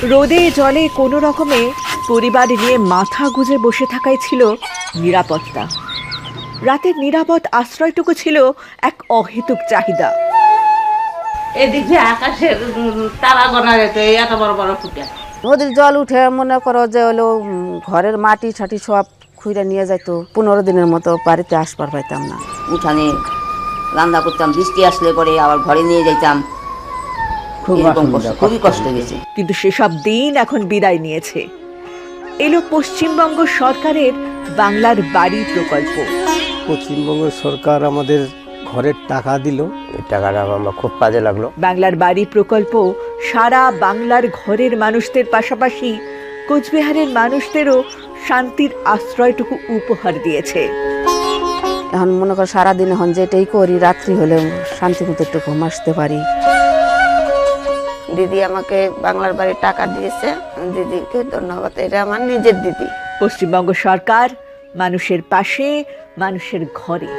রোদে জলে কোনো রকমে পরিবার নিয়ে মাথা গুঁজে বসে থাকাই ছিল নিরাপত্তা। রাতের নিরাপদ আশ্রয়টুকু ছিল এক অহেতুক চাহিদা। এদিক যে আকাশের তারা গোনা যেত, এত বড় বড় ফুটে নদীর জল উঠে মনে করো যে হলো ঘরের মাটি ছাটি সব খুঁড়ে নিয়ে যেত। 15 দিনের মতো বাড়িতে আসবার পাইতাম না। উঠানে রান্না করতাম, বৃষ্টি আসলে পরে আবার ঘরে নিয়ে যাইতাম। খুবই কষ্ট গেছে। কিন্তু সেসব দিন এখন বিদায় নিয়েছে। এলো পশ্চিমবঙ্গ সরকারের বাংলার বাড়ি প্রকল্প। পশ্চিমবঙ্গ সরকার আমাদের ঘরের টাকা দিল, এই টাকাটা আমার খুব কাজে লাগলো। বাংলার বাড়ি প্রকল্প সারা বাংলার ঘরের মানুষদের পাশাপাশি কোচবিহারের মানুষদেরও শান্তির আশ্রয়টুকু উপহার দিয়েছে। এখন মনে করো সারাদিন এখন যেটাই করি, রাত্রি হলে শান্তি মতো একটু ঘুম আসতে পারি। দিদি আমাকে বাংলার বাড়ির টাকা দিয়েছে, দিদিকে ধন্যবাদ। এটা আমার নিজের দিদি। পশ্চিমবঙ্গ সরকার মানুষের পাশে, মানুষের ঘরে।